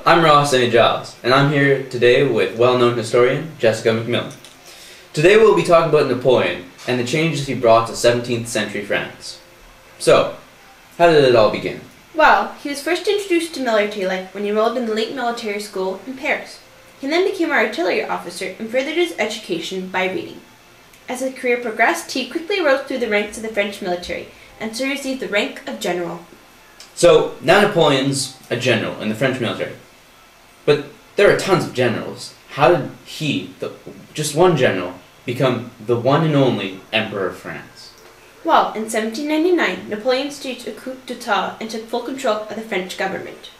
I'm Ross A. Giles, and I'm here today with well-known historian Jessica McMillan. Today we'll be talking about Napoleon and the changes he brought to 17th century France. So, how did it all begin? Well, he was first introduced to military life when he enrolled in the Late Military School in Paris. He then became an artillery officer and furthered his education by reading. As his career progressed, he quickly rose through the ranks of the French military and so received the rank of general. So, now Napoleon's a general in the French military. But there are tons of generals. How did he, just one general, become the one and only Emperor of France? Well, in 1799, Napoleon staged a coup d'etat and took full control of the French government.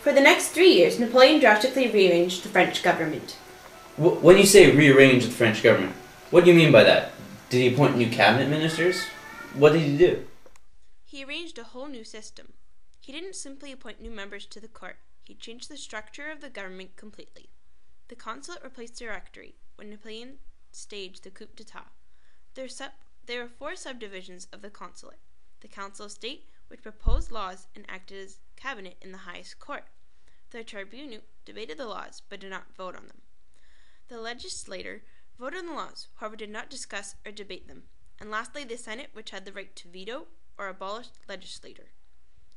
For the next 3 years, Napoleon drastically rearranged the French government. When you say rearrange the French government, what do you mean by that? Did he appoint new cabinet ministers? What did he do? He arranged a whole new system. He didn't simply appoint new members to the court. He changed the structure of the government completely. The consulate replaced the directory when Napoleon staged the coup d'etat. There were 4 subdivisions of the consulate: the Council of State, which proposed laws and acted as cabinet in the highest court. The tribunal debated the laws but did not vote on them. The legislature voted on the laws, however did not discuss or debate them. And lastly, the Senate, which had the right to veto or abolish legislature.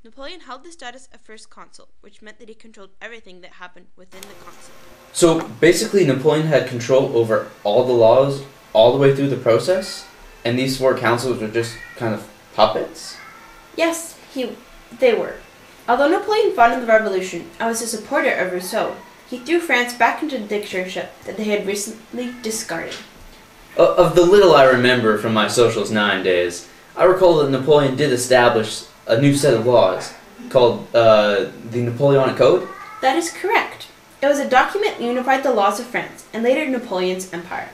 Napoleon held the status of first consul, which meant that he controlled everything that happened within the consulate. So basically Napoleon had control over all the laws all the way through the process? And these 4 councils were just kind of puppets? Yes, they were. Although Napoleon fought in the Revolution and was a supporter of Rousseau, he threw France back into the dictatorship that they had recently discarded. Of the little I remember from my Socials 9 days, I recall that Napoleon did establish a new set of laws called the Napoleonic Code? That is correct. It was a document that unified the laws of France and later Napoleon's empire.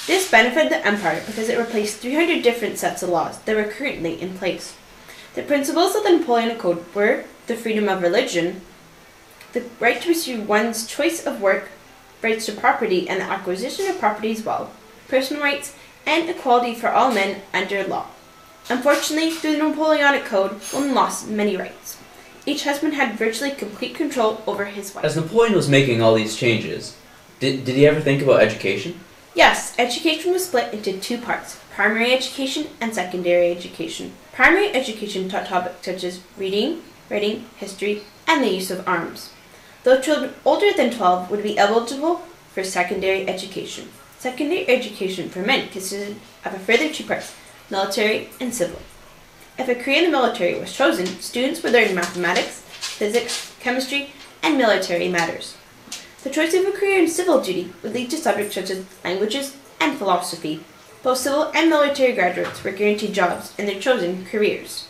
This benefited the empire because it replaced 300 different sets of laws that were currently in place. The principles of the Napoleonic Code were the freedom of religion, the right to pursue one's choice of work, rights to property and the acquisition of property as well, personal rights, and equality for all men under law. Unfortunately, through the Napoleonic Code, one lost many rights. Each husband had virtually complete control over his wife. As Napoleon was making all these changes, did he ever think about education? Yes, education was split into 2 parts, primary education and secondary education. Primary education taught topics such as reading, writing, history, and the use of arms. Though children older than 12 would be eligible for secondary education. Secondary education for men consisted of a further 2 parts, military and civil. If a career in the military was chosen, students would learn mathematics, physics, chemistry, and military matters. The choice of a career in civil duty would lead to subjects such as languages and philosophy. Both civil and military graduates were guaranteed jobs in their chosen careers.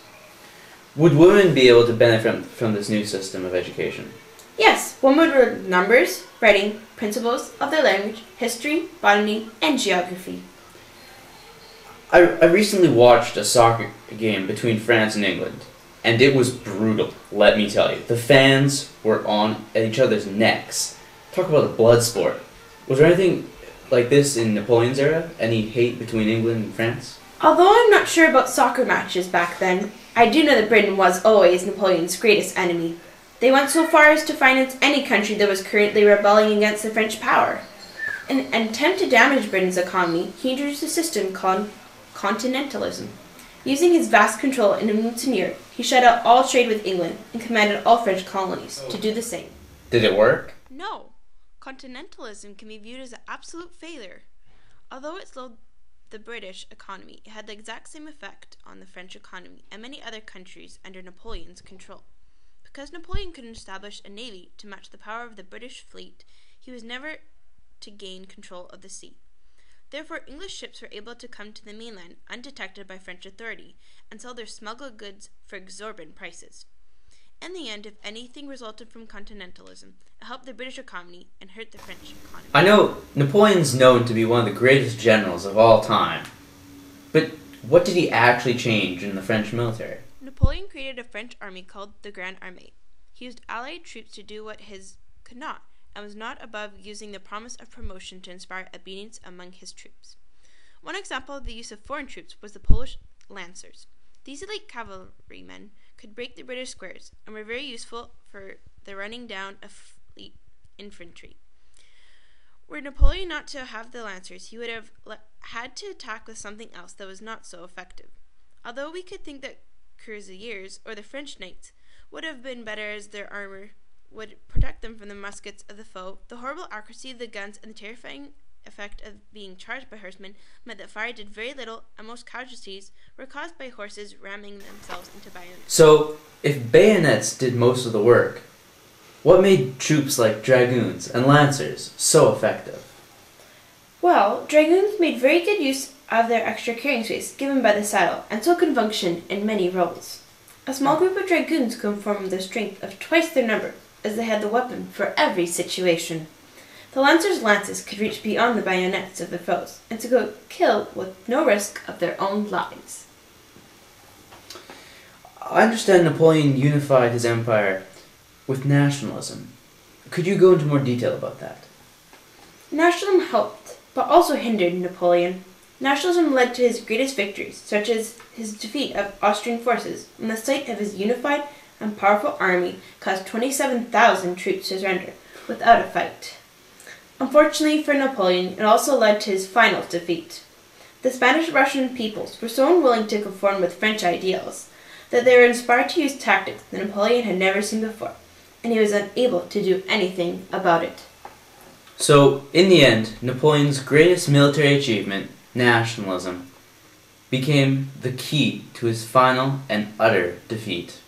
Would women be able to benefit from this new system of education? Yes, women would learn numbers, writing, principles of their language, history, botany, and geography. I recently watched a soccer game between France and England, and it was brutal, let me tell you. The fans were on each other's necks. Talk about a blood sport. Was there anything like this in Napoleon's era? Any hate between England and France? Although I'm not sure about soccer matches back then, I do know that Britain was always Napoleon's greatest enemy. They went so far as to finance any country that was currently rebelling against the French power. In an attempt to damage Britain's economy, he introduced a system called continentalism. Using his vast control and influence in Europe, he shut out all trade with England and commanded all French colonies to do the same. Did it work? No. Continentalism can be viewed as an absolute failure. Although it slowed the British economy, it had the exact same effect on the French economy and many other countries under Napoleon's control. Because Napoleon couldn't establish a navy to match the power of the British fleet, he was never to gain control of the sea. Therefore, English ships were able to come to the mainland undetected by French authority and sell their smuggled goods for exorbitant prices. In the end, if anything resulted from continentalism, it helped the British economy and hurt the French economy. I know Napoleon's known to be one of the greatest generals of all time, but what did he actually change in the French military? Napoleon created a French army called the Grand Armée. He used allied troops to do what his could not, and was not above using the promise of promotion to inspire obedience among his troops. One example of the use of foreign troops was the Polish Lancers. These elite cavalrymen could break the British squares and were very useful for the running down of infantry. Were Napoleon not to have the lancers, he would have had to attack with something else that was not so effective. Although we could think that cuirassiers, or the French knights, would have been better as their armor would protect them from the muskets of the foe, the horrible accuracy of the guns and the terrifying effect of being charged by horsemen meant that fire did very little, and most casualties were caused by horses ramming themselves into bayonets. So, if bayonets did most of the work, what made troops like dragoons and lancers so effective? Well, dragoons made very good use of their extra carrying space given by the saddle, and so could function in many roles. A small group of dragoons could form the strength of twice their number, as they had the weapon for every situation. The lancers' lances could reach beyond the bayonets of their foes, and to go kill with no risk of their own lives. I understand Napoleon unified his empire with nationalism. Could you go into more detail about that? Nationalism helped, but also hindered Napoleon. Nationalism led to his greatest victories, such as his defeat of Austrian forces, when the sight of his unified and powerful army caused 27,000 troops to surrender without a fight. Unfortunately for Napoleon, it also led to his final defeat. The Spanish-Russian peoples were so unwilling to conform with French ideals that they were inspired to use tactics that Napoleon had never seen before, and he was unable to do anything about it. So, in the end, Napoleon's greatest military achievement, nationalism, became the key to his final and utter defeat.